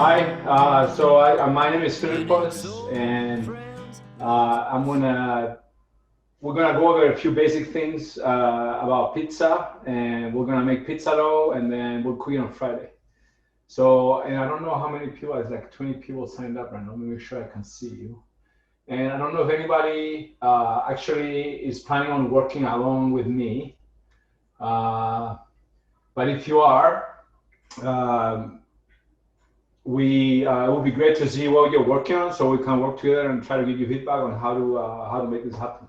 Hi, my name is Philippos, and I'm gonna we're gonna go over a few basic things about pizza, and we're gonna make pizza dough, and then we'll cook it on Friday. So, and I don't know how many people. It's like 20 people signed up right now. Let me make sure I can see you. And I don't know if anybody actually is planning on working along with me, uh, but if you are. Um, it would be great to see what you're working on so we can work together and try to give you feedback on how to make this happen.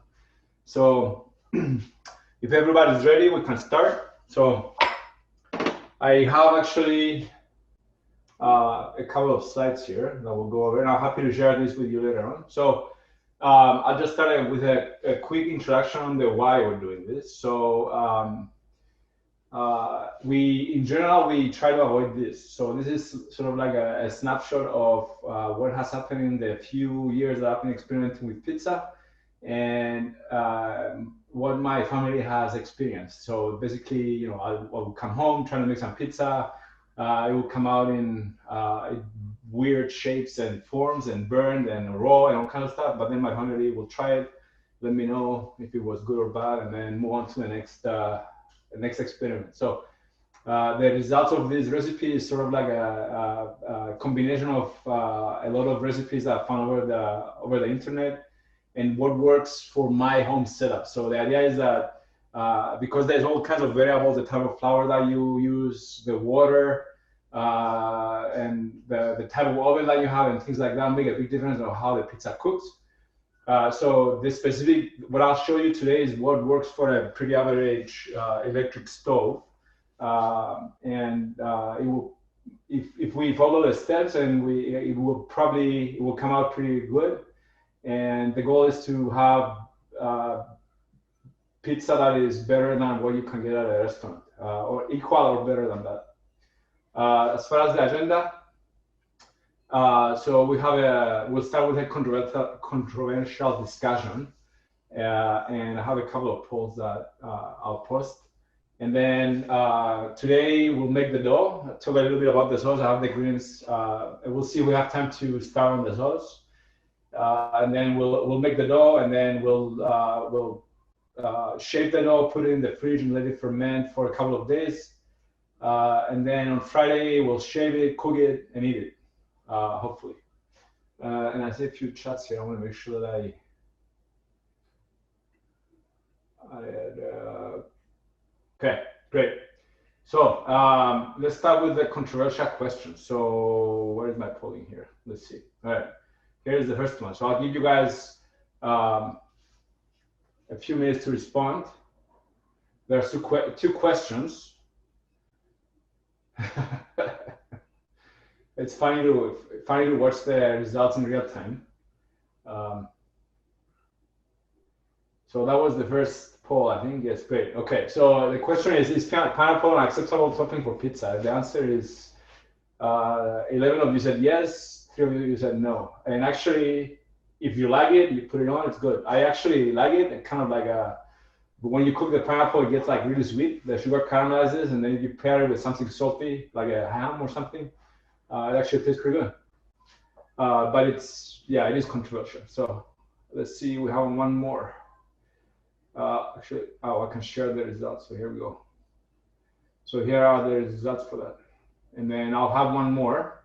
So if everybody's ready, we can start. So I have actually a couple of slides here that we'll go over, and I'm happy to share this with you later on. So I'll just start with a quick introduction on the why we're doing this. So in general, we try to avoid this. So this is sort of like a snapshot of what has happened in the few years that I've been experimenting with pizza and what my family has experienced. So basically, I'll come home trying to make some pizza. It will come out in weird shapes and forms and burned and raw and all kind of stuff. But then my family will try it, let me know if it was good or bad, and then move on to the next experiment. So the result of this recipe is sort of like a combination of a lot of recipes that I found over the internet and what works for my home setup. So the idea is that because there's all kinds of variables, the type of flour that you use, the water, and the type of oven that you have and things like that make a big difference on how the pizza cooks. So this specific, what I'll show you today is what works for a pretty average electric stove. And it will, if we follow the steps, and it will come out pretty good. And the goal is to have pizza that is better than what you can get at a restaurant, or equal or better than that. As far as the agenda, so we'll start with a controversial discussion, and I have a couple of polls that I'll post. And then today we'll make the dough. I'll talk a little bit about the sauce. I have the ingredients. We'll see if we have time to start on the sauce. And then we'll make the dough, and then we'll shape the dough, put it in the fridge, and let it ferment for a couple of days. And then on Friday we'll shave it, cook it, and eat it. Hopefully. And I see a few chats here. I want to make sure that okay, great. So let's start with the controversial question. So where is my polling here? Let's see. All right, here's the first one. So I'll give you guys a few minutes to respond. There's two questions. It's funny to watch the results in real time. So that was the first poll, I think. Yes, great. Okay, so the question is pineapple an acceptable topping for pizza? The answer is 11 of you said yes, 3 of you said no. And actually, if you like it, you put it on, it's good. I actually like it. It kind of like when you cook the pineapple, it gets like really sweet. The sugar caramelizes, and then if you pair it with something salty, like a ham or something, it actually tastes pretty good. But it is controversial. So let's see, we have one more. Actually, I can share the results. So here we go. So here are the results for that. And then I'll have one more.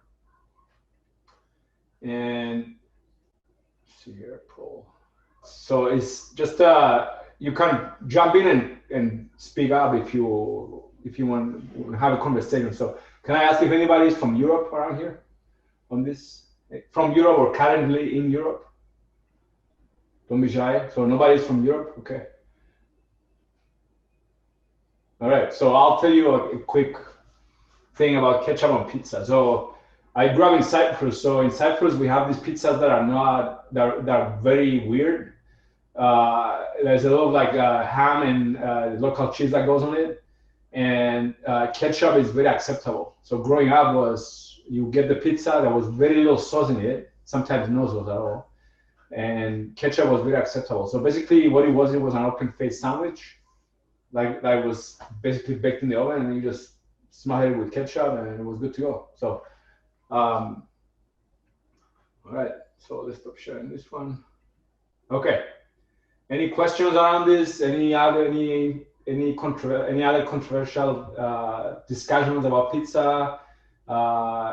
And let's see here, poll. So it's just you can jump in and speak up if you want to have a conversation. So can I ask if anybody is from Europe around here on this? From Europe or currently in Europe? Don't be shy. So nobody's from Europe? Okay. All right. So I'll tell you a quick thing about ketchup on pizza. So I grew up in Cyprus. So in Cyprus, we have these pizzas that are very weird. There's a lot of like ham and local cheese that goes on it. And ketchup is very acceptable. So growing up you get the pizza, there was very little sauce in it, sometimes no sauce at all. And ketchup was very acceptable. So basically what it was an open face sandwich, like that was basically baked in the oven, and you just smothered it with ketchup and it was good to go. So All right, so let's stop sharing this one. Okay. Any questions around this? Any other controversial discussions about pizza? Does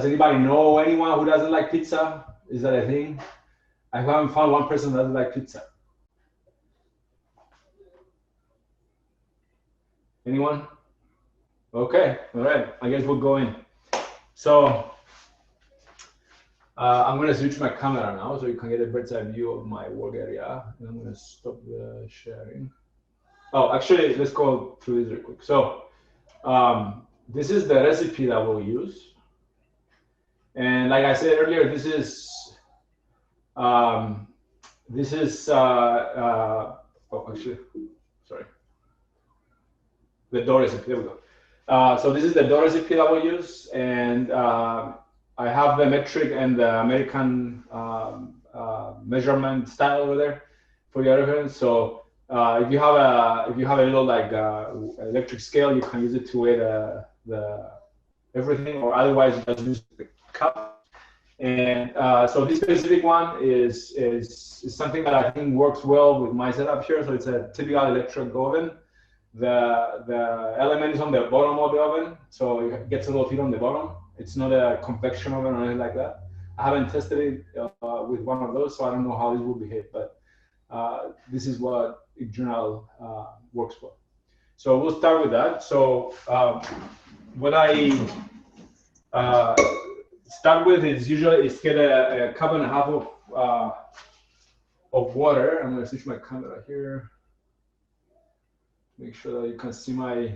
anybody know anyone who doesn't like pizza? Is that a thing? I haven't found one person that doesn't like pizza. Anyone? Okay, all right. I guess we'll go in. So I'm going to switch my camera now so you can get a bird's eye view of my work area. And I'm going to stop the sharing. Oh, actually, let's go through this real quick. So this is the recipe that we'll use. And like I said earlier, this is oh, actually, sorry. The dough recipe, there we go. So this is the dough recipe that we'll use. And I have the metric and the American measurement style over there for your reference. So if you have a little like electric scale, you can use it to weigh the everything, or otherwise just use the cup. And so this specific one is something that I think works well with my setup here. So it's a typical electric oven. The element is on the bottom of the oven, so it gets a little heat on the bottom. It's not a convection oven or anything like that. I haven't tested it with one of those, so I don't know how this will behave, but this is what in general works well. So we'll start with that. So what I start with is usually get a cup and a half of water. I'm going to switch my camera here. Make sure that you can see my.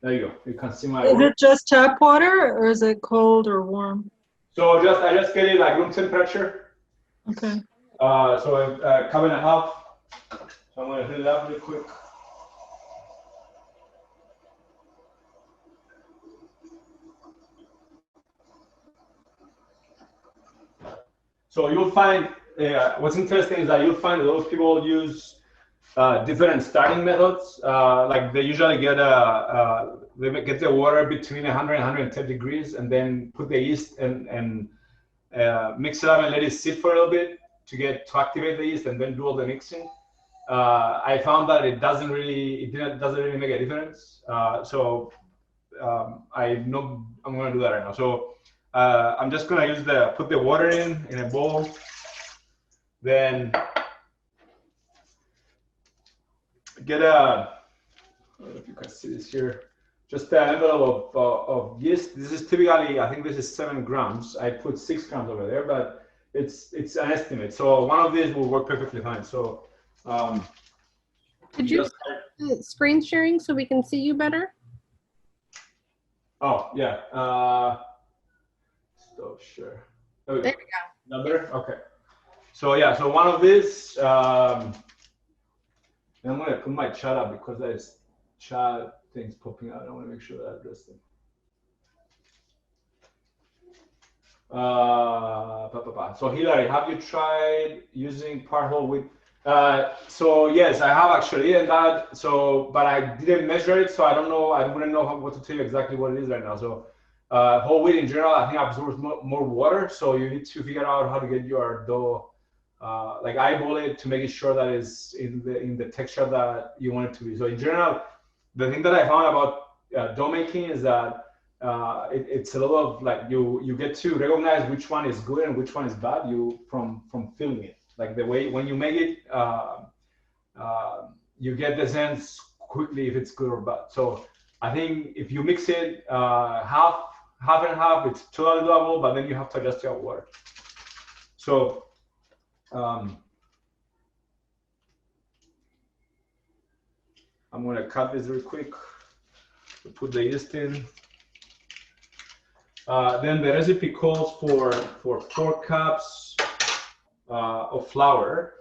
There you go. You can see my. Is it just tap water, or is it cold or warm? So I just get it like room temperature. Okay. So a cup and a half. So I'm going to fill it up real quick. So you'll find what's interesting is that you'll find that those people use different starting methods. Like they usually get the water between 100 and 110 degrees, and then put the yeast and mix it up and let it sit for a little bit to activate the yeast, and then do all the mixing. I found that it doesn't really make a difference. So I'm going to do that right now. So I'm just going to put the water in a bowl, then get I don't know if you can see this here, just an envelope of yeast. This is typically, I think this is 7 grams. I put 6 grams over there, but it's an estimate. So one of these will work perfectly fine. So could you start screen sharing so we can see you better? Oh yeah. Stop share. There we go. Now better? Okay. So yeah. So one of these. I'm going to put my chat up because there's chat things popping out. I want to make sure that I address them. So Hillary, have you tried using part whole wheat? So yes, I have actually, and that. So, but I didn't measure it, so I don't know. I wouldn't know what to tell you exactly what it is right now. So, whole wheat in general, I think absorbs more water. So you need to figure out how to get your dough. Like eyeball it to make sure that it's in the texture that you want it to be. So in general, the thing that I found about dough making is that it's a lot of like you get to recognize which one is good and which one is bad from feeling it. Like the way when you make it, you get the sense quickly if it's good or bad. So I think if you mix it half and half, it's totally doable, but then you have to adjust your water. So I'm going to cut this real quick to put the yeast in. Then the recipe calls for 4 cups of flour.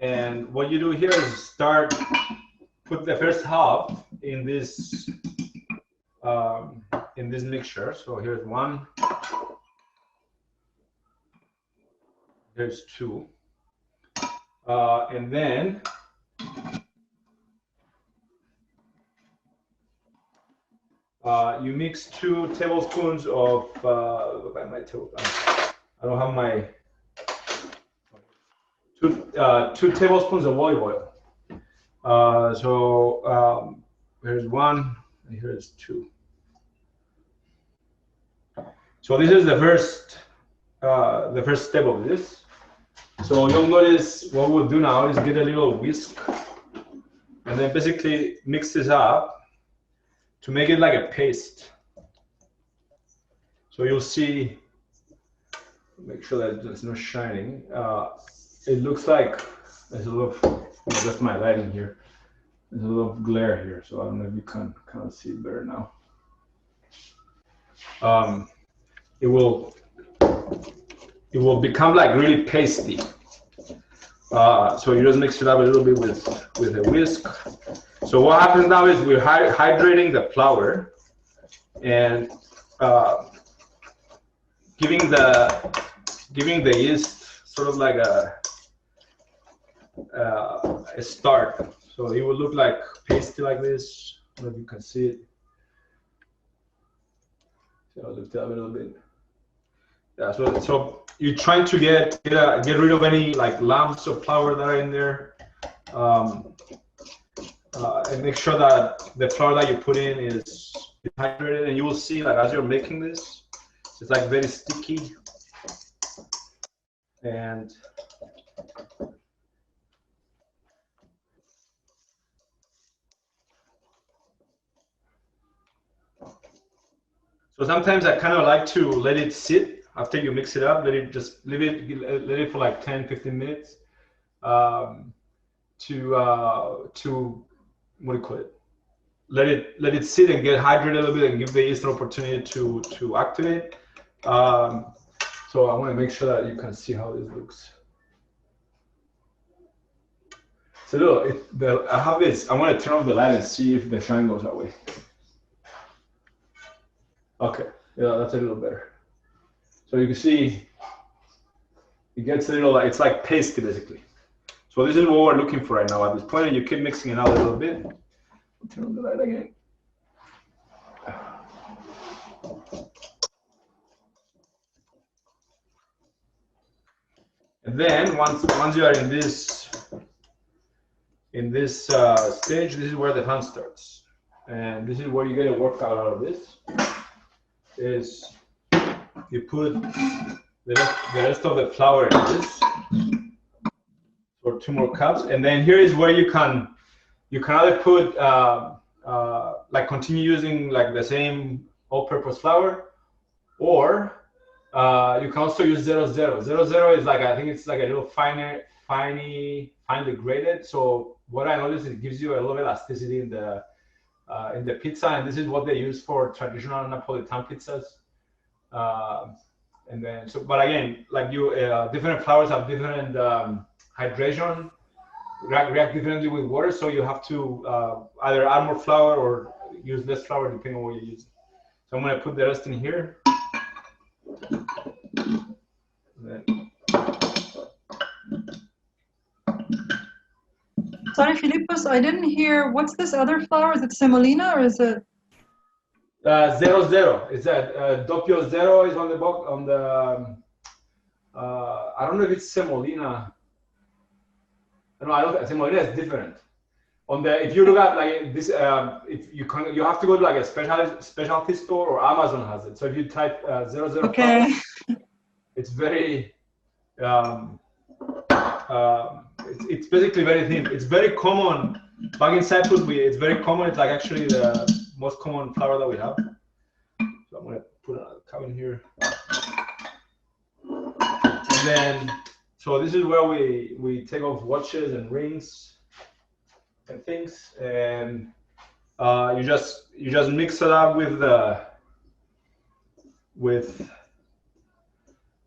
And what you do here is put the first half in this mixture. So here's 1. There's 2. And then you mix 2 tablespoons of I don't have my 2 tablespoons of olive oil. Here's 1 and here's 2. So this is the first step of this. So you'll notice what we'll do now is get a little whisk and then basically mix this up to make it like a paste. So you'll see, make sure that it's not shining. It looks like there's a little, that's my lighting here. There's a little glare here, so I don't know if you can kind of see it better now. It will become like really pasty. So you just mix it up a little bit with a whisk. So what happens now is we're hydrating the flour and giving the yeast sort of like a start. So it will look like pasty like this. I don't know if you can see it. So I'll lift it up a little bit. Yeah, so you're trying to get rid of any like lumps of flour that are in there, and make sure that the flour that you put in is hydrated. And you will see, like, as you're making this, it's like very sticky. And so sometimes I kind of like to let it sit after you mix it up. Let it for like 10-15 minutes to what do you call it? Let it sit and get hydrated a little bit and give the yeast an opportunity to activate. So I want to make sure that you can see how this looks. So look, I have this. I want to turn off the light and see if the shine goes away. Okay, yeah, that's a little better. So you can see it gets a little, it's like pasty basically. So this is what we're looking for right now at this point, and you keep mixing it out a little bit. I'll turn on the light again. And then once you are in this stage, this is where the fun starts, and this is where you get a workout out of this. Is you put the rest of the flour in this for 2 more cups, and then here is where you can either put like continue using like the same all-purpose flour, or you can also use 00. 00 is like, I think it's like a little finely grated. So what I noticed, it gives you a little elasticity in the pizza, and this is what they use for traditional Napolitan pizzas. And then, but again, like different flours have different hydration, react differently with water, so you have to either add more flour or use less flour depending on what you use. So I'm going to put the rest in here. Sorry, Filipos, I didn't hear, what's this other flour? Is it semolina or is it? 00. It's a Doppio Zero is on the box, on the, I don't know if it's semolina. No, I don't. Semolina is different. On the, if you look at like this, if you have to go to like a specialty store, or Amazon has it. So if you type 00, okay, it's very, it's basically very thin. It's very common back in Cyprus. It's very common. It's like actually the most common flour that we have. So I'm gonna put another cup in here, and then. So this is where we take off watches and rings and things, and you just mix it up with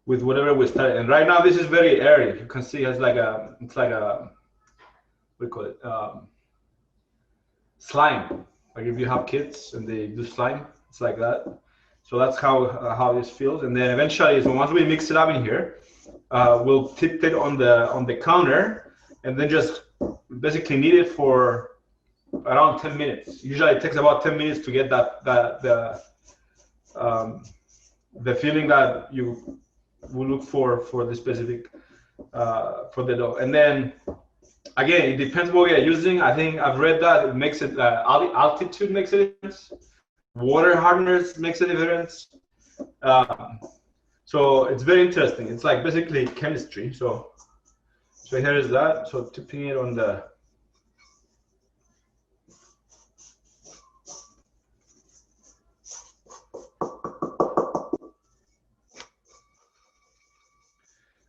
whatever we started. And right now this is very airy. You can see it's like a what do you call it? Slime. Like if you have kids and they do slime, it's like that. So that's how this feels. And then eventually, so once we mix it up in here, we'll tip it on the counter, and then just basically knead it for around 10 minutes. Usually it takes about 10 minutes to get the feeling that you will look for the specific for the dough. And then again, it depends what we are using. I think I've read that it makes it altitude makes a difference. Water hardness makes a difference. So it's very interesting. It's like basically chemistry. So here is that. So tipping it on the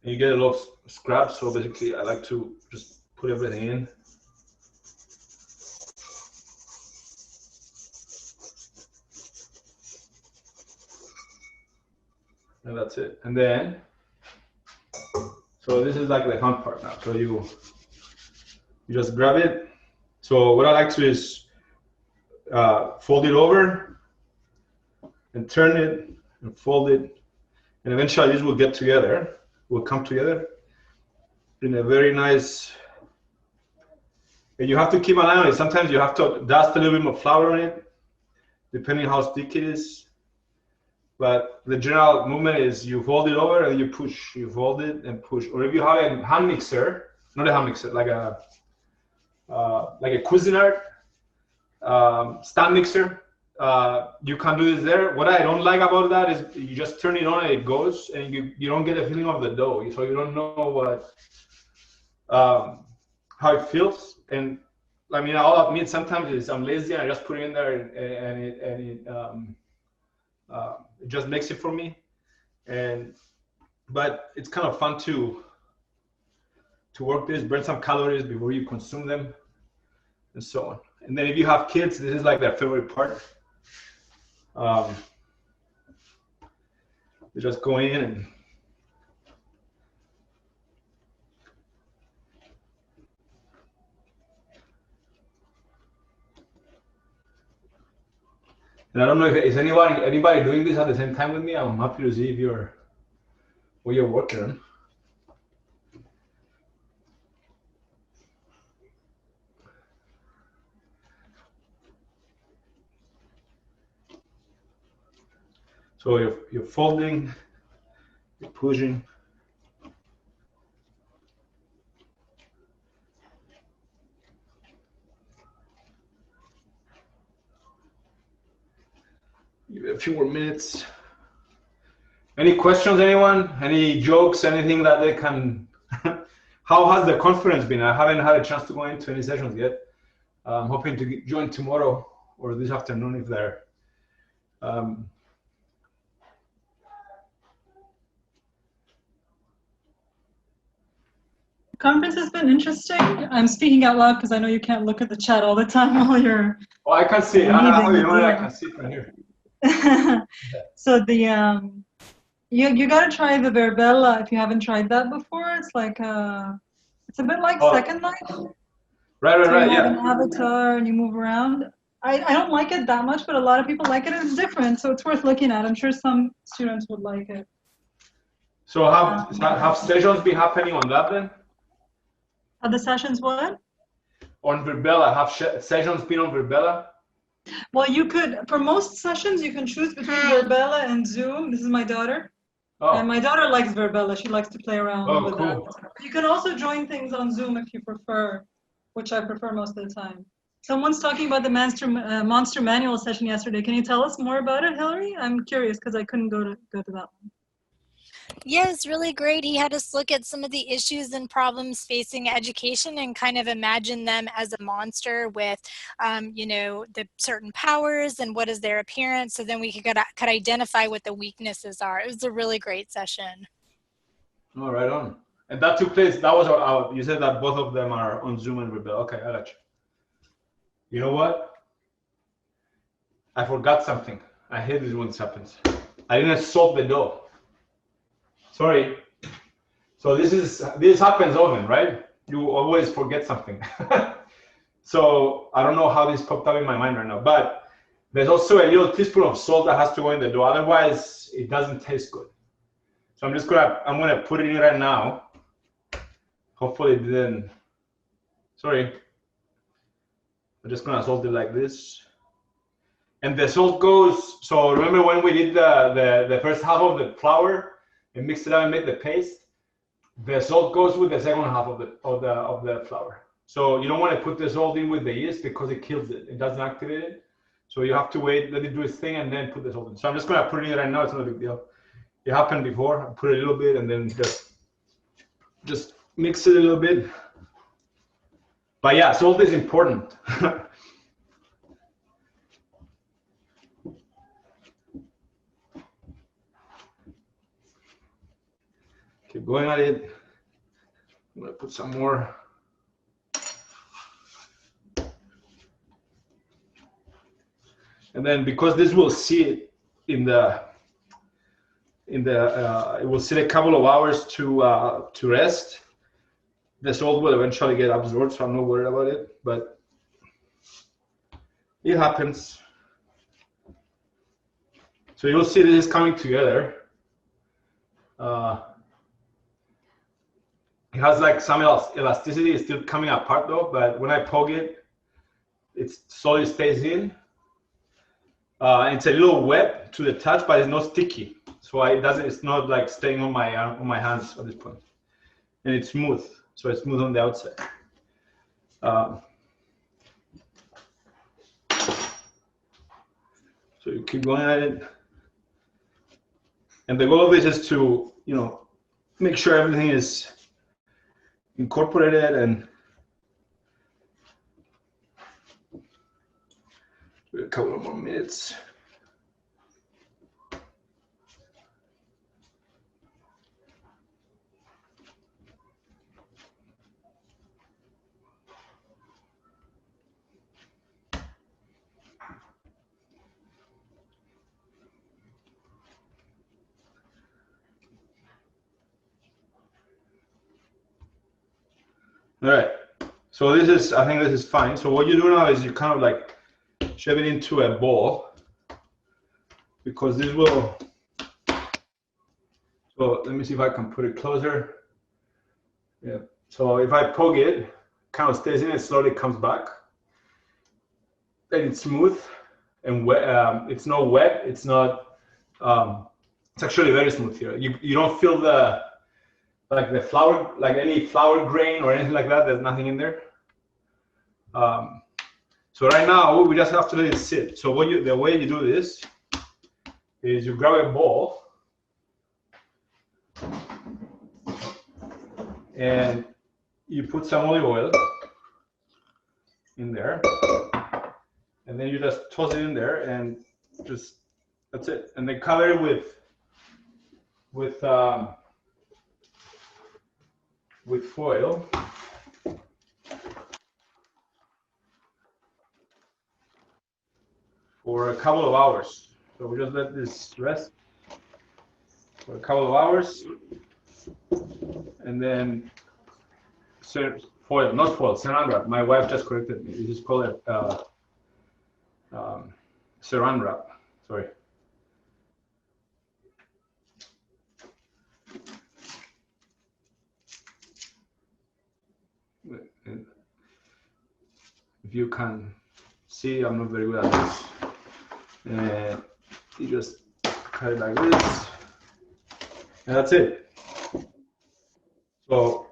you get a lot of scraps. So basically, I like to just put everything in. And that's it. And then, so this is like the fun part now. So you just grab it. So what I like to do is fold it over and turn it and fold it. And eventually these will get together, will come together in a very nice, and you have to keep an eye on it. Sometimes you have to dust a little bit more flour on it, depending how sticky it is. But the general movement is you fold it over and you push, you fold it and push. Or if you have a hand mixer, not a hand mixer, like a Cuisinart stand mixer, you can do this there. What I don't like about that is you just turn it on and it goes, and you don't get a feeling of the dough, so you don't know what how it feels. And I mean, I'll admit sometimes I'm lazy and I just put it in there and it just makes it for me. But it's kind of fun to work this, burn some calories before you consume them, and so on. And then if you have kids, this is like their favorite part. You just go in and I don't know if is anybody doing this at the same time with me. I'm happy to see if what you're working on. So you're folding, you're pushing. Give it a few more minutes. Any questions, anyone? Any jokes, anything that they can? How has the conference been? I haven't had a chance to go into any sessions yet. I'm hoping to join tomorrow or this afternoon if they're. Conference has been interesting. I'm speaking out loud because I know you can't look at the chat all the time while you're. Oh, I can see. I can see from here. So the you gotta try the Verbella if you haven't tried that before. It's like it's a bit like Second Life. Right, so you have yeah. an avatar and you move around. I don't like it that much, but a lot of people like it. It's different, so it's worth looking at. I'm sure some students would like it. So have sessions been happening on that then? Are the sessions what? On Verbella, have sessions been on Verbella? Well, you could, for most sessions, you can choose between Verbella and Zoom. This is my daughter. Oh. And my daughter likes Verbella. She likes to play around with cool. that. You can also join things on Zoom if you prefer, which I prefer most of the time. Someone's talking about the Monster Manual session yesterday. Can you tell us more about it, Hillary? I'm curious because I couldn't go to that one. Yeah, it's really great. He had us look at some of the issues and problems facing education and kind of imagine them as a monster with, you know, the certain powers and what is their appearance. So then we could identify what the weaknesses are. It was a really great session. Oh, right on. And that took place, that was our, you said that both of them are on Zoom and Verbella. Okay, I got you. You know what? I forgot something. I hate this when this happens. I didn't solve the dough. Sorry. So this happens often, right? You always forget something. So I don't know how this popped up in my mind right now, but there's also a little teaspoon of salt that has to go in the dough. Otherwise, it doesn't taste good. So I'm gonna put it in right now. Hopefully it didn't. Sorry. I'm just gonna salt it like this. And the salt goes, so remember when we did the first half of the flour and mixed it up and made the paste? The salt goes with the second half of the flour. So you don't want to put the salt in with the yeast because it kills it. It doesn't activate it. So you have to wait, let it do its thing, and then put the salt in. So I'm just gonna put it in right now. It's not a big deal. It happened before. I put it a little bit and then just mix it a little bit. But yeah, salt is important. Keep going at it. I'm gonna put some more. And then because this will sit in the it will sit a couple of hours to rest. The salt will eventually get absorbed, so I'm not worried about it. But it happens. So you'll see this is coming together. It has like some elasticity. It's still coming apart though. But when I poke it, it slowly stays in. And it's a little wet to the touch, but it's not sticky. So it's not like staying on my hands at this point. And it's smooth, so it's smooth on the outside. So you keep going at it. And the goal of this is to, make sure everything is incorporated and a couple of more minutes. All right, so I think this is fine. So what you do now is you kind of like shove it into a bowl because this will, so let me see if I can put it closer. Yeah, so if I poke it, kind of stays in, it slowly comes back. And it's smooth and wet. It's not wet, it's not, it's actually very smooth here. You don't feel the flour, like any flour grain or anything like that. There's nothing in there. So right now we just have to let it sit. So the way you do this is you grab a bowl and you put some olive oil in there, and then you just toss it in there and that's it. And then cover it with foil. For a couple of hours. So we just let this rest for a couple of hours. And then foil, not foil, saran wrap. My wife just corrected me. You just call it saran wrap. Sorry. If you can see, I'm not very good at this. And you just cut it like this, and that's it. So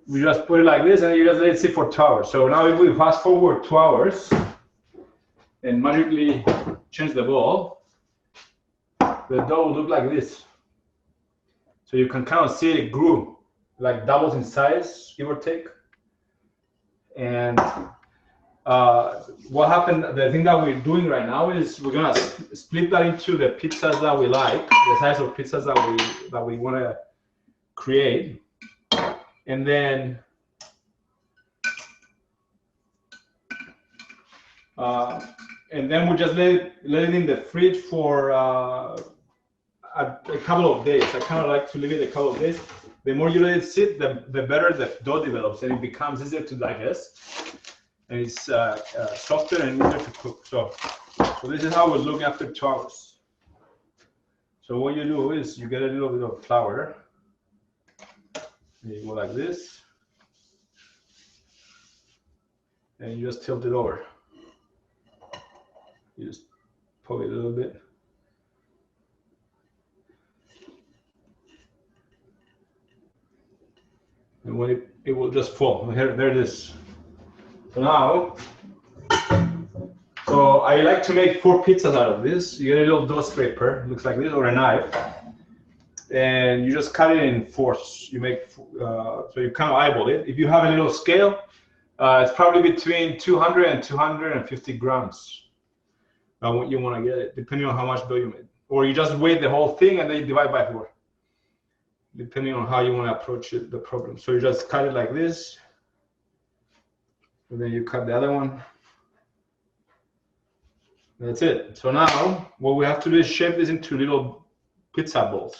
we just put it like this, and you just let it sit for 2 hours. So now if we fast forward 2 hours and magically change the bowl, the dough will look like this. So you can kind of see it grew, like doubles in size, give or take. And what happened, the thing that we're doing right now is we're gonna split that into the pizzas that we like, the size of pizzas that we want to create, and then we just let it in the fridge for a couple of days. I kind of like to leave it a couple of days. The more you let it sit, the better the dough develops, and it becomes easier to digest. And it's softer and easier to cook. So this is how we look after 2 hours. So what you do is you get a little bit of flour. And you go like this. and you just tilt it over. You just pull it a little bit. And when it will just fall. Here, there it is. So now, so I like to make 4 pizzas out of this. You get a little dough scraper, looks like this, or a knife, and you just cut it in 4s. You make so you kind of eyeball it. If you have a little scale, it's probably between 200 and 250 grams. What you want to get it, depending on how much dough you made, or you just weigh the whole thing and then you divide by 4, depending on how you want to approach it, the problem. So you just cut it like this, and then you cut the other one. That's it. So now what we have to do is shape this into little pizza balls.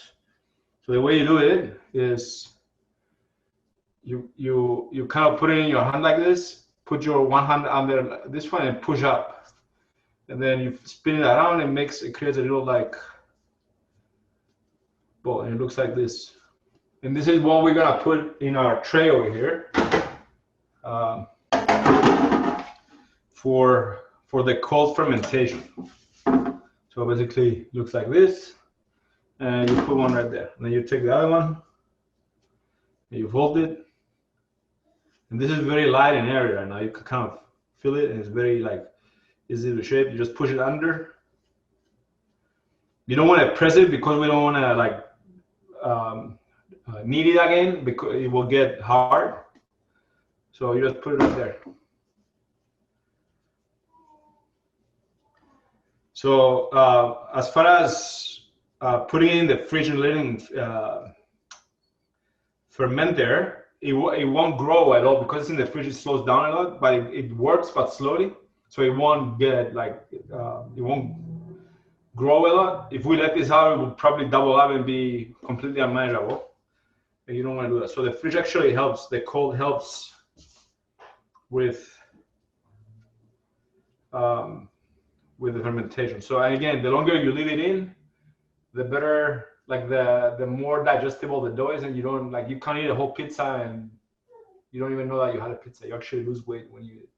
So the way you do it is you kind of put it in your hand like this, put your one hand under this one and push up. And then you spin it around and it creates a little like ball, and it looks like this. And this is what we're gonna put in our tray over here for the cold fermentation. So basically it looks like this, and you put one right there. And then you take the other one and you fold it. And this is very light and airy right now. You can kind of feel it, and it's very like easy to shape. You just push it under. You don't want to press it because we don't want to like knead it again, because it will get hard. So you just put it right there. So as far as putting it in the fridge and letting ferment there, it won't grow at all because in the fridge it slows down a lot, but it works, but slowly. So it won't get like, it won't grow a lot. If we let this out, it will probably double up and be completely unmanageable. And you don't want to do that. So the fridge actually helps, the cold helps with the fermentation. So and again, the longer you leave it in, the better, like the more digestible the dough is, and you don't like, you can't eat a whole pizza and you don't even know that you had a pizza. You actually lose weight when you eat it.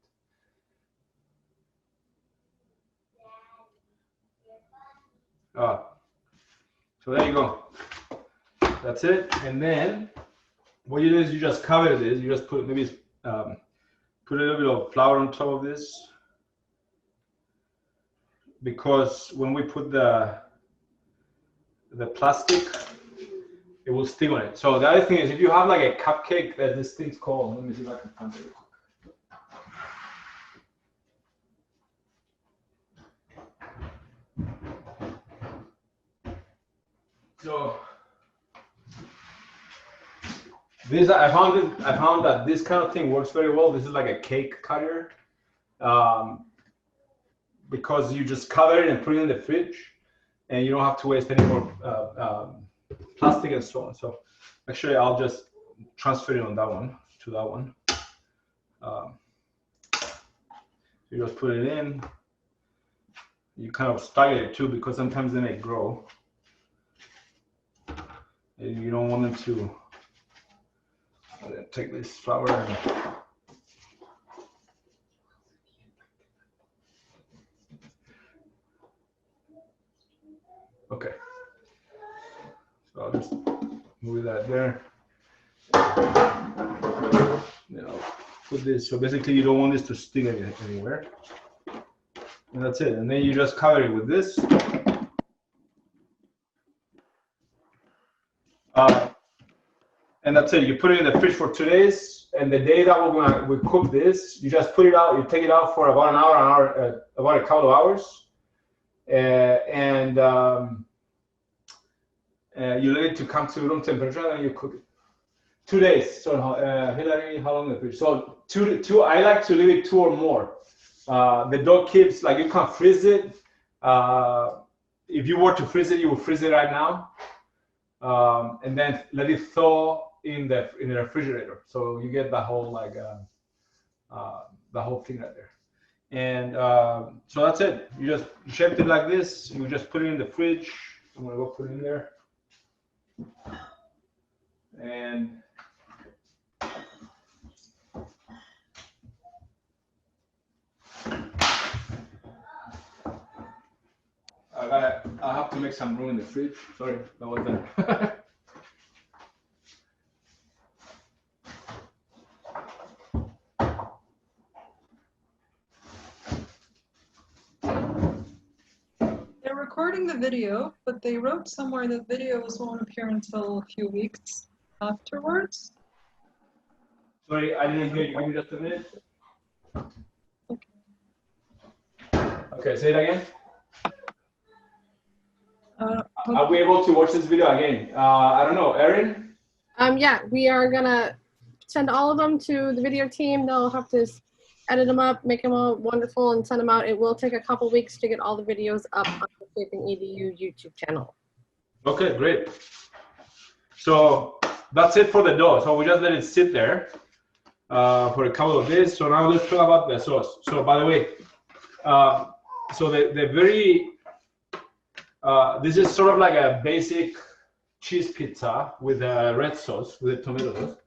So there you go. That's it. And then what you do is you just cover this. You just put maybe put a little bit of flour on top of this, because when we put the plastic, it will stick on it. So the other thing is, if you have like a cupcake, that this thing's called, let me see if I can find it real quick. So this, I found that this kind of thing works very well. This is like a cake cutter, because you just cover it and put it in the fridge, and you don't have to waste any more plastic and so on. So actually, I'll just transfer it on that one to that one. You just put it in. You kind of stagger it too, because sometimes they may grow. And you don't want them to take this flour and okay. So I'll just move that there. Then I'll put this. So basically, you don't want this to stick anywhere. And that's it. And then you just cover it with this. And that's it. You put it in the fridge for 2 days, and the day that we cook this, you just put it out. You take it out for about an hour, about a couple of hours, and you let it to come to room temperature, and you cook it. 2 days. So Hillary, how long in the fridge? So two. I like to leave it 2 or more. The dough keeps, like, you can freeze it. If you were to freeze it, you would freeze it right now, and then let it thaw in the refrigerator. So you get the whole like the whole thing right there. And so that's it. You just shaped it like this. You just put it in the fridge. I'm gonna go put it in there. And have to make some room in the fridge. Sorry, that was done. They're recording the video, but they wrote somewhere that videos won't appear until a few weeks afterwards. Sorry, I didn't hear you. Give me just a minute. Okay, say it again. Are we able to watch this video again? I don't know, Erin? Yeah, we are gonna send all of them to the video team. They'll have to edit them up, make them all wonderful, and send them out. It will take a couple weeks to get all the videos up on the Shaping EDU YouTube channel. Okay, great. So that's it for the dough. So we just let it sit there for a couple of days. So now let's talk about the sauce. So by the way, so the very, this is sort of like a basic cheese pizza with a red sauce, with a tomato sauce.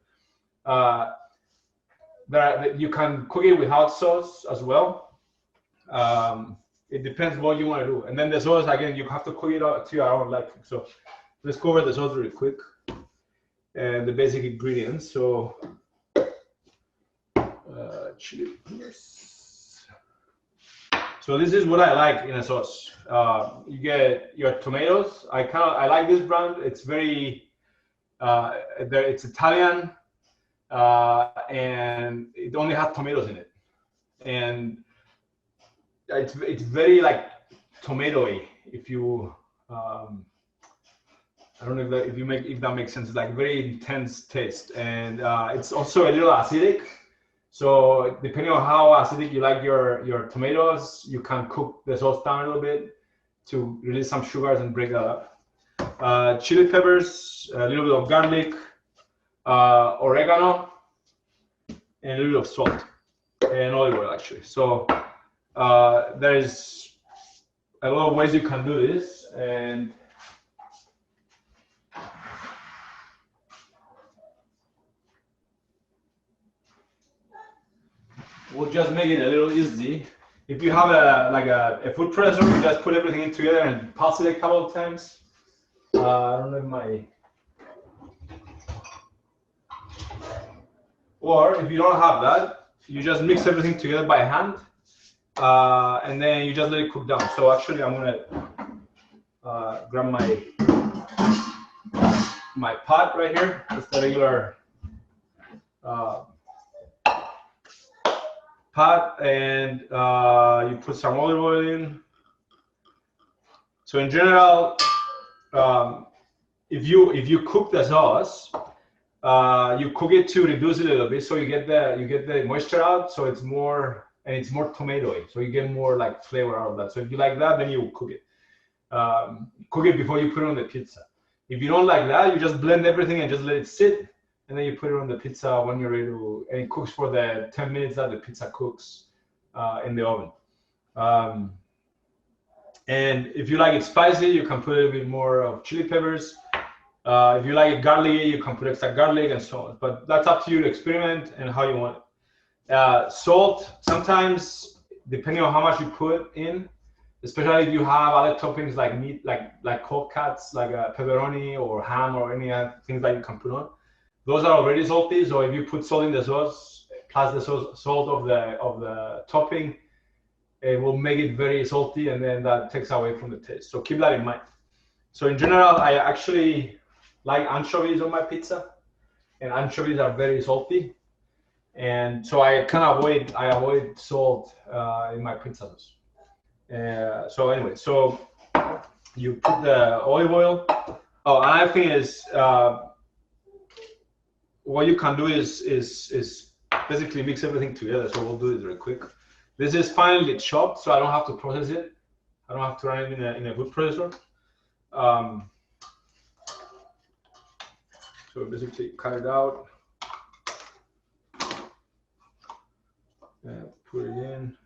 You can cook it without sauce as well. It depends what you want to do. And then the sauce, again, you have to cook it out to your own liking. So let's cover the sauce really quick and the basic ingredients. So chili peppers. So this is what I like in a sauce. You get your tomatoes. I like this brand. It's very it's Italian, and it only has tomatoes in it, and it's very like tomatoey. If you I don't know if that makes sense. It's like very intense taste, and it's also a little acidic. So depending on how acidic you like your tomatoes, you can cook the sauce down a little bit to release some sugars and break that up. Chili peppers, a little bit of garlic, oregano, and a little of salt and olive oil actually. So there's a lot of ways you can do this, and we'll just make it a little easy. If you have a food processor, you just put everything in together and pulse it a couple of times. I don't know if my... Or if you don't have that, you just mix everything together by hand, and then you just let it cook down. So actually, I'm gonna grab my pot right here. It's the regular pot, and you put some olive oil in. So in general, if you cook the sauce, you cook it to reduce it a little bit, so you get the moisture out, so it's more tomatoey, so you get more like flavor out of that. So if you like that, then you cook it. Cook it before you put it on the pizza. If you don't like that, you just blend everything and just let it sit, and then you put it on the pizza when you're ready to, and it cooks for the 10 minutes that the pizza cooks in the oven. And if you like it spicy, you can put a little bit more of chili peppers. If you like it garlicky, you can put extra garlic and so on. But that's up to you to experiment and how you want it. Salt, sometimes, depending on how much you put in, especially if you have other toppings like meat, like cold cuts, like pepperoni or ham or any other things that you can put on, those are already salty. So if you put salt in the sauce plus the salt of the topping, it will make it very salty, and then that takes away from the taste. So keep that in mind. So in general, I actually like anchovies on my pizza, and anchovies are very salty, and so I avoid salt in my pizza sauce. So anyway, so you put the olive oil. Oh, another thing is, what you can do is basically mix everything together. So we'll do this real quick. This is finely chopped, so I don't have to process it. I don't have to run it in a food processor. So basically cut it out, put it in.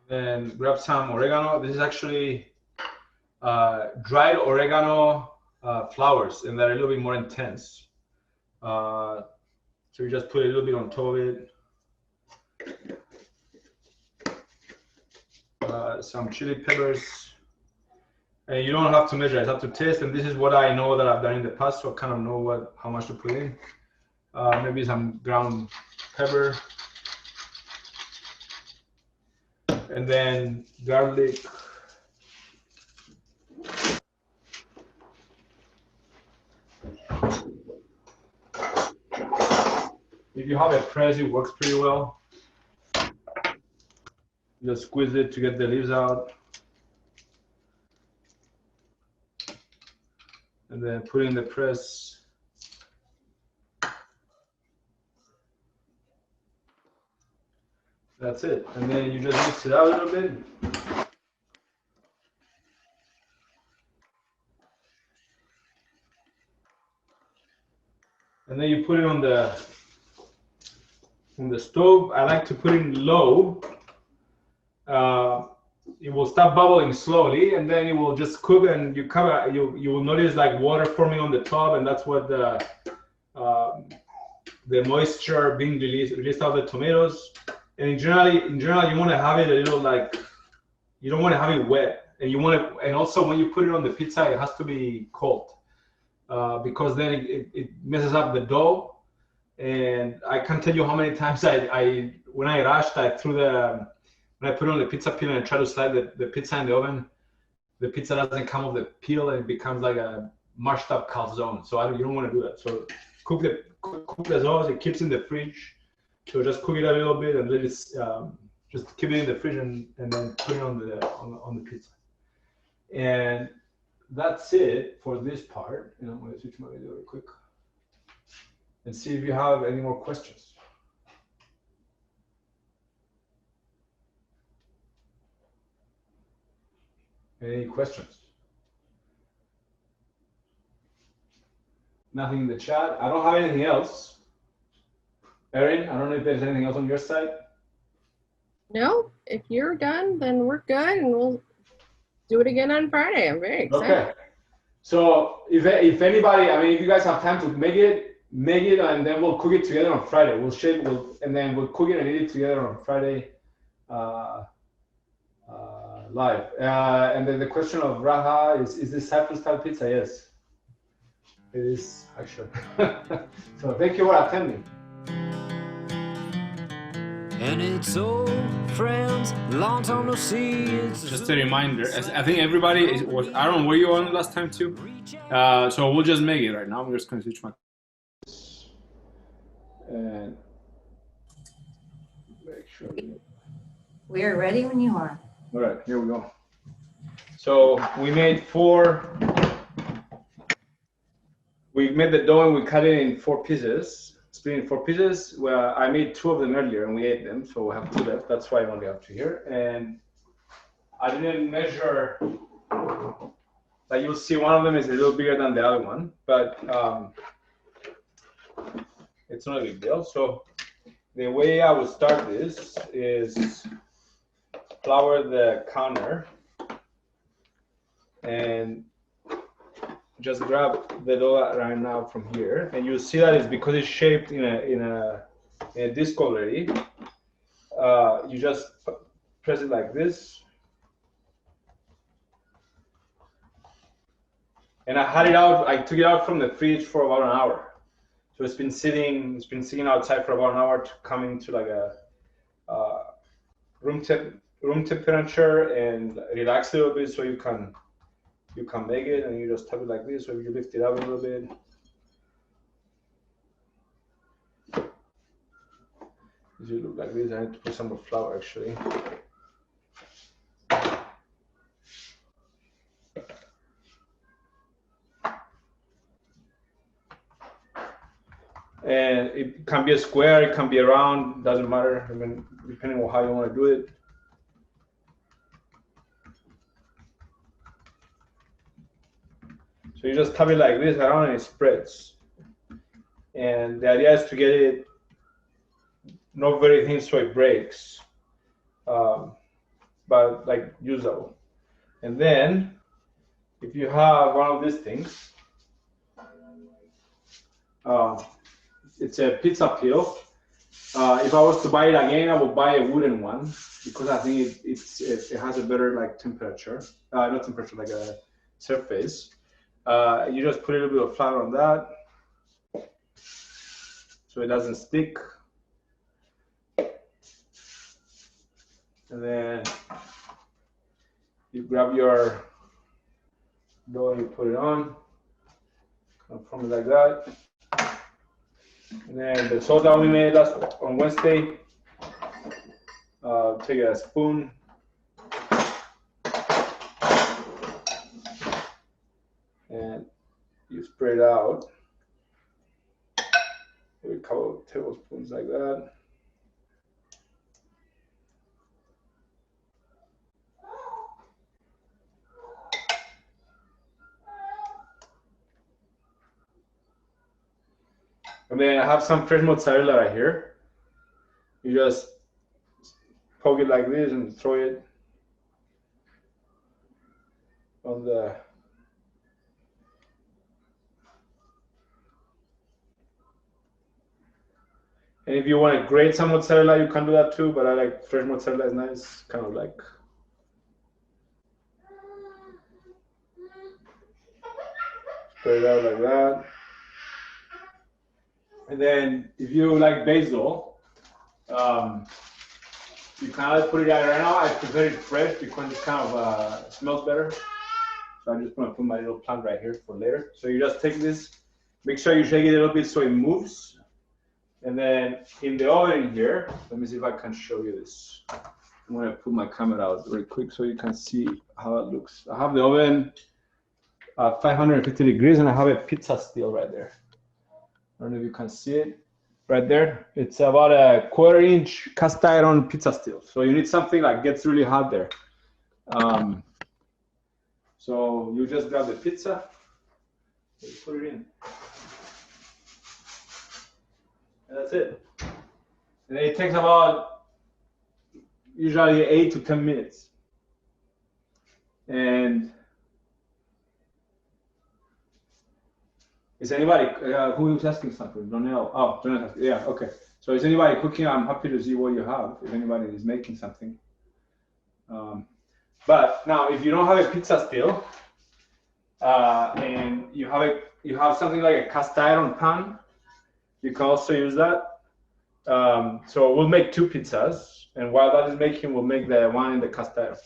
Then grab some oregano. This is actually dried oregano flowers, and they're a little bit more intense. So So you just put a little bit on top of it. Some chili peppers. And you don't have to measure, you have to taste. And this is what I know that I've done in the past, so I kind of know how much to put in. Maybe some ground pepper. And then garlic. If you have a press, it works pretty well. You just squeeze it to get the leaves out. And then put it in the press. That's it. And then you just mix it out a little bit. And then you put it on the stove. I like to put it in low. It will start bubbling slowly, and then it will just cook. And you cover. You will notice like water forming on the top, and that's what the moisture being released out of the tomatoes. And in general, you want to have it a little like, you don't want to have it wet, and you want to. And also, when you put it on the pizza, it has to be cold, because then it messes up the dough. And I can't tell you how many times when I rushed, when I put it on the pizza peel and try to slide the pizza in the oven, the pizza doesn't come off the peel and it becomes like a mashed up calzone. So you don't want to do that. So cook as long as it keeps in the fridge. So just cook it a little bit and let it just keep it in the fridge and then put it on the pizza. And that's it for this part. And I'm going to switch my video real quick and see if you have any more questions. Any questions? Nothing in the chat. I don't have anything else. Erin, I don't know if there's anything else on your side. No, if you're done, then we're good, and we'll do it again on Friday. I'm very excited. Okay. So if anybody, I mean, if you guys have time to make it, and then we'll cook it together on Friday. And then we'll cook it and eat it together on Friday live. And then the question of Raha is this Cyprus style pizza? Yes, it is actually. So thank you for attending. And it's old friends, long time no see. It's just a reminder, I think everybody was, I don't know, were you on last time too? So we'll just make it right now. I'm just going to switch my. And make sure. We are ready when you are. All right, here we go. So we made the dough and we cut it in 4 pieces. Split in 4 pieces. Well, I made 2 of them earlier and we ate them, so we have 2 left. That's why I only have 2 here. And I didn't measure. Like you'll see, one of them is a little bigger than the other one, but it's not a big deal. So the way I would start this is flour the counter and just grab the dough right now from here, and you'll see that it's because it's shaped in a disc already. You just press it like this, and I had it out. I took it out from the fridge for about an hour, so it's been sitting outside for about an hour to come into like a room temperature and relax a little bit, so you can make it, and you just tap it like this. So if you lift it up a little bit, it should look like this. I need to put some more flour actually. And it can be a square, it can be a round, doesn't matter. I mean, depending on how you want to do it. So you just tap it like this around and it spreads. And the idea is to get it not very thin so it breaks, but like usable. And then if you have one of these things, it's a pizza peel. If I was to buy it again, I would buy a wooden one because I think it has a better like temperature, not temperature, like a surface. You just put a little bit of flour on that so it doesn't stick. And then you grab your dough and you put it on, from it like that. And then the sauce that we made on Wednesday, take a spoon. And you spread it out. Maybe a couple of tablespoons like that. And then I have some fresh mozzarella right here. You just poke it like this and throw it on the and if you want to grate some mozzarella, you can do that too, but I like fresh mozzarella is nice, kind of like spread it out like that. And then if you like basil, you can either put it out right now. I prefer it fresh because it kind of smells better. So I'm just gonna put my little plant right here for later. So you just take this, make sure you shake it a little bit so it moves. And then in the oven here, let me see if I can show you this. I'm gonna put my camera out really quick so you can see how it looks. I have the oven at 550 degrees and I have a pizza steel right there. I don't know if you can see it right there. It's about a 1/4 inch cast iron pizza steel. So you need something that gets really hot there. So you just grab the pizza, you put it in. And that's it. And it takes about usually 8 to 10 minutes. And is anybody who is asking something? Donnell. Oh, Donnell. Yeah. Okay. So is anybody cooking? I'm happy to see what you have. If anybody is making something. But now, if you don't have a pizza steel, and you have something like a cast iron pan, you can also use that. So we'll make 2 pizzas, and while that is making, we'll make the one in the cast iron.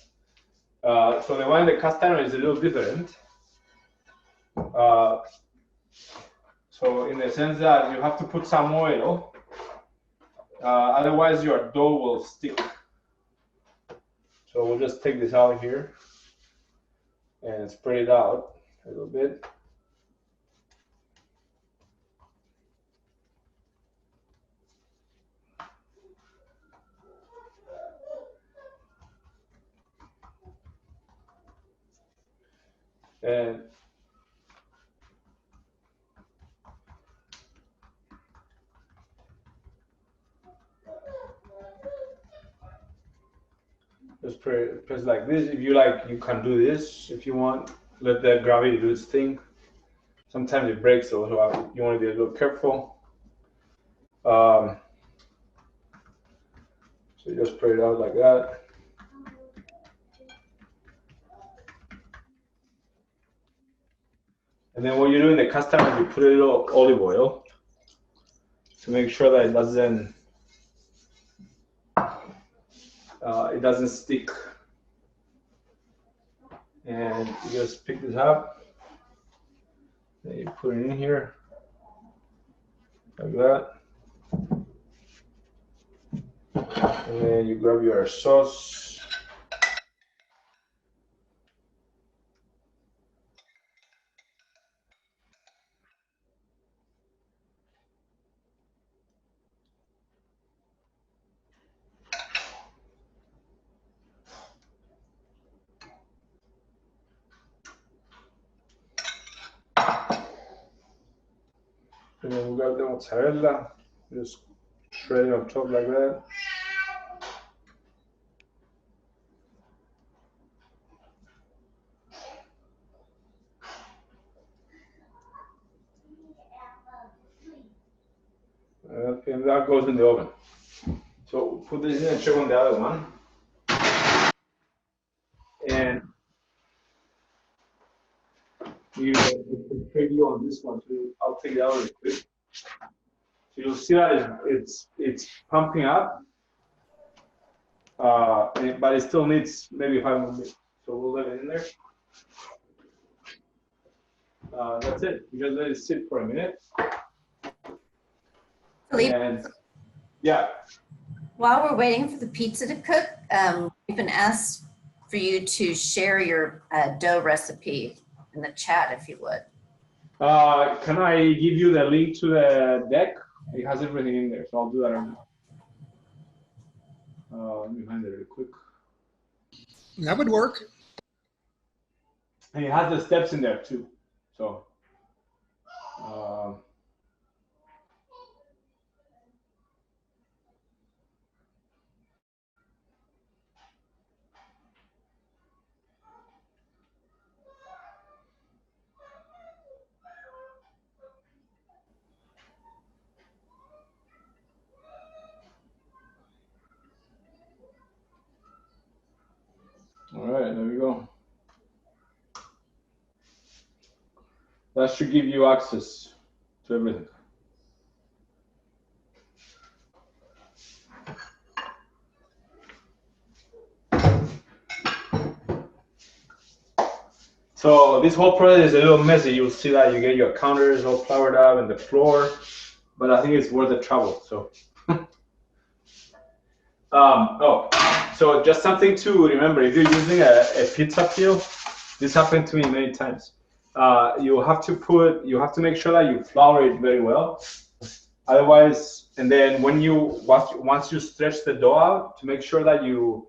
So the one in the cast iron is a little different. So in the sense that you have to put some oil, otherwise your dough will stick. So we'll just take this out here and spread it out a little bit. And just press like this. If you like, you can do this if you want. Let the gravity do its thing. Sometimes it breaks, so you want to be a little careful. So you just spread it out like that. And then what you do in the cast iron is you put a little olive oil to make sure that it doesn't stick. And you just pick this up, then you put it in here like that. And then you grab your sauce. And then we got the mozzarella, just shred it on top like that. and that goes in the oven. So put this in and check on the other one. And you preview on this one too. I'll take it out really quick. So you'll see that it's pumping up, but it still needs maybe 5 more minutes. So we'll let it in there. That's it. You just let it sit for a minute. Felipe, And yeah. while we're waiting for the pizza to cook, we've been asked for you to share your dough recipe in the chat, if you would. Can I give you the link to the deck? It has everything in there, so I'll do that right now. Let me find it really quick. That would work. And it has the steps in there too. So, all right, there we go. That should give you access to everything. So this whole process is a little messy. You'll see that you get your counters all floured up and the floor, but I think it's worth the trouble. So, so just something to remember: if you're using a pizza peel, this happened to me many times. You have to make sure that you flour it very well. Otherwise, and then when once you stretch the dough out, to make sure that you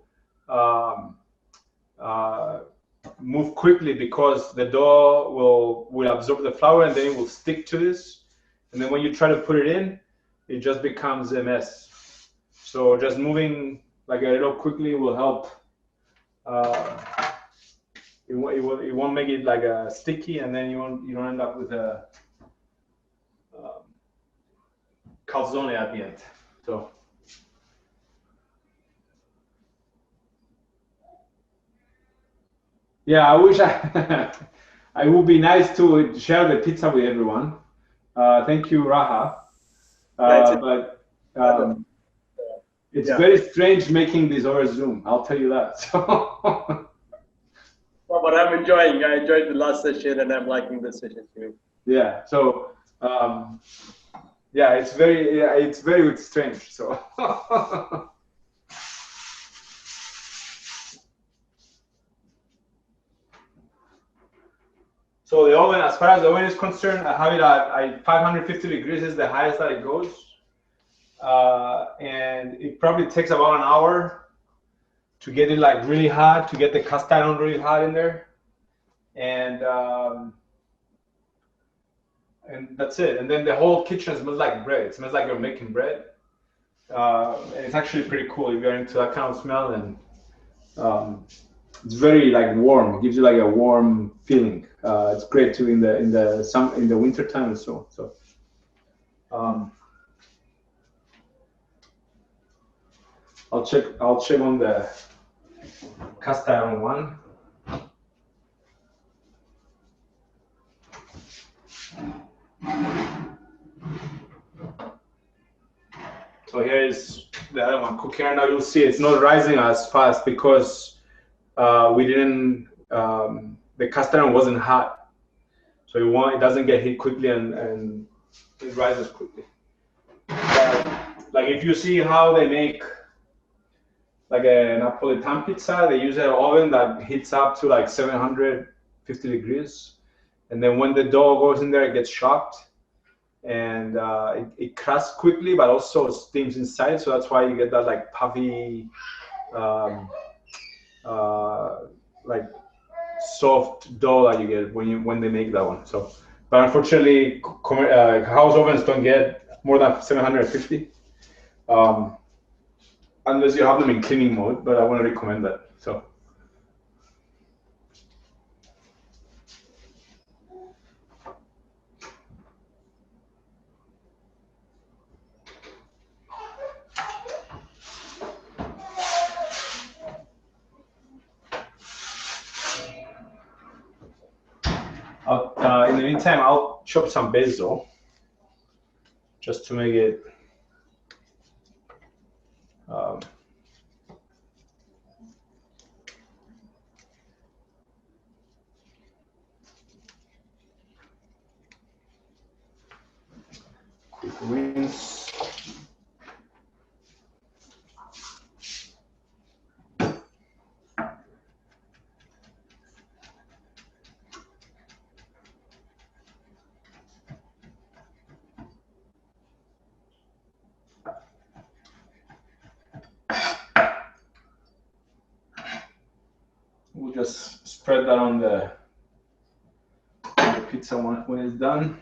move quickly, because the dough will absorb the flour and then it will stick to this. And then when you try to put it in, it just becomes a mess. So just moving like a little quickly will help. It won't make it like a sticky, and then you don't end up with a calzone at the end. So. Yeah, I wish I would be nice to share the pizza with everyone. Thank you, Raha. But it's very strange making this over Zoom. I'll tell you that. So. Well, but I'm enjoying. I enjoyed the last session, and I'm liking this session too. Yeah. So. Yeah, it's very strange. So. So the oven, as far as the oven is concerned, I have it at 550 degrees is the highest that it goes. And it probably takes about an hour to get it like really hot, to get the cast iron really hot in there. And that's it. And then the whole kitchen smells like bread. It smells like you're making bread. And it's actually pretty cool if you're into that kind of smell. And it's very like warm. It gives you like a warm feeling. It's great too in the winter time and so. I'll check on the cast iron one. So here is the other one cooking right now. You'll see it's not rising as fast because we didn't. The cast iron wasn't hot, so it doesn't get heat quickly and it rises quickly. But, like if you see how they make like a Napolitan pizza, they use an oven that heats up to like 750 degrees, and then when the dough goes in there, it gets shocked, and it crusts quickly, but also steams inside. So that's why you get that like puffy, like soft dough that you get when they make that one. So, but unfortunately, house ovens don't get more than 750, unless you have them in cleaning mode. But I want to recommend that. So. in the meantime, I'll chop some basil just to make it quick rinse. We'll just spread that on the pizza when it's done.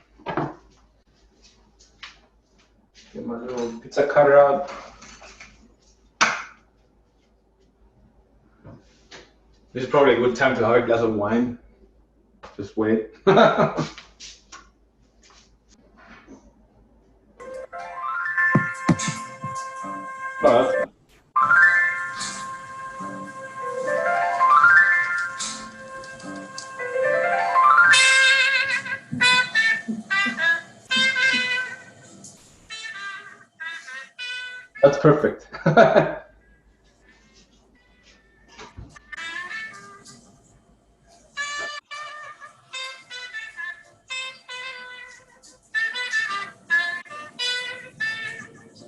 Get my little pizza cutter out. This is probably a good time to have a glass of wine. Just wait. But that's perfect.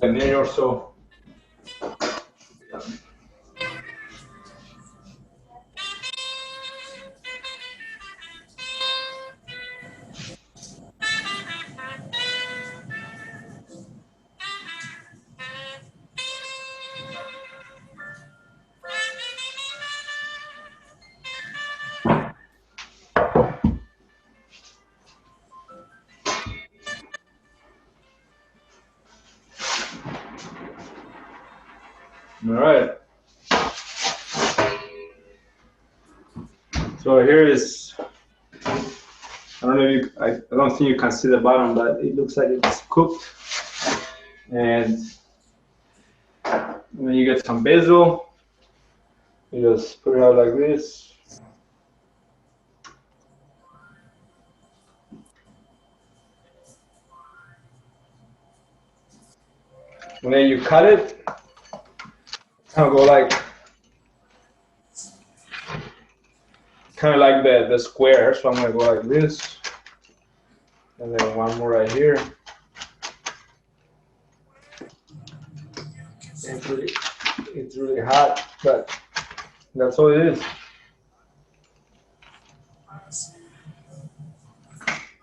A minute or so. All right. So here is, I don't know if I don't think you can see the bottom, but it looks like it's cooked. And when you get some basil, you just put it out like this. And then you cut it, kind of go like, kind of like the square. So I'm gonna go like this, and then one more right here. It's really hot, but that's all it is.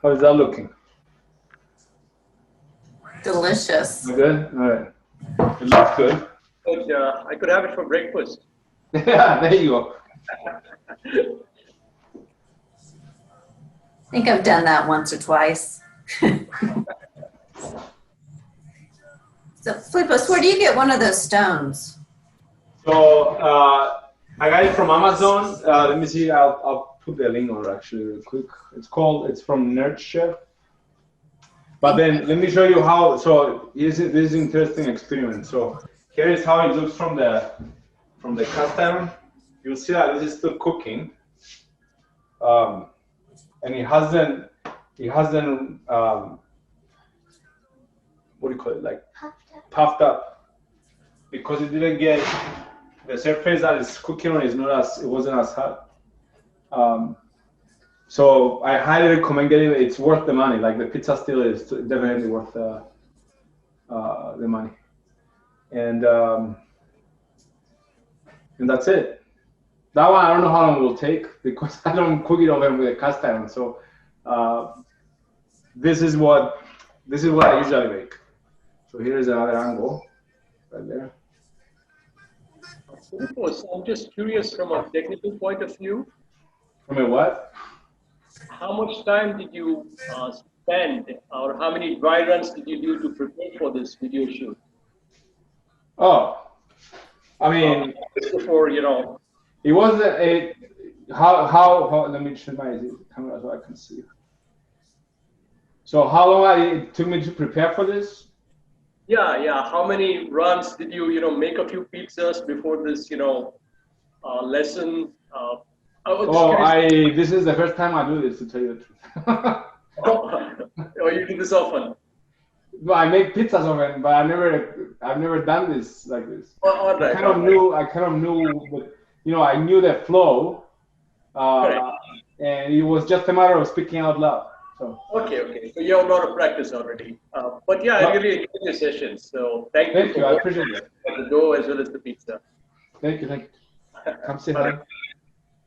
How is that looking? Delicious. Good? All right. It looks good. I could have it for breakfast. Yeah, there you go. I think I've done that once or twice. So, Filipos, where do you get one of those stones? So I got it from Amazon. Let me see. I'll put the link on it actually real quick. It's from Nerd Chef. But then let me show you how. So this is an interesting experiment. So here is how it looks from the cast iron. You'll see that this is still cooking, and it hasn't what do you call it, like puffed up, because it didn't get the surface that it's cooking on it wasn't as hot. So I highly recommend getting it. It's worth the money. Like the pizza still is definitely worth the money. And that's it. That one I don't know how long it will take because I don't cook it over with a cast iron. So this is what I usually make. So here's another angle right there. I'm just curious from a technical point of view. From a what? How much time did you spend, or how many dry runs did you do to prepare for this video shoot? Oh, I mean, before it wasn't a how. Let me turn my camera so I can see. So how long it took me to prepare for this? Yeah. How many runs did you make a few pizzas before this lesson? I was Oh, curious. this is the first time I do this, to tell you the truth. Oh, you do this often. No, I make pizzas often, but I've never done this like this. Oh, all right. I kind of knew, but I knew the flow, Correct. and it was just a matter of speaking out loud. So. Okay. So you have a lot of practice already. But yeah, I really enjoyed your session. So thank Thank you. I for appreciate it. the dough as well as the pizza. Thank you. Come say hi.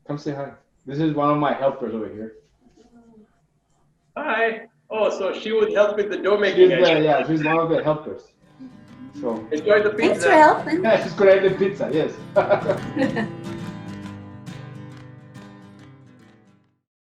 Come say hi. This is one of my helpers over here. Hi. Oh, so she would help with the dough making. She's one of the helpers. So Enjoy the pizza. Thanks for helping. she's gonna eat the pizza. Yes.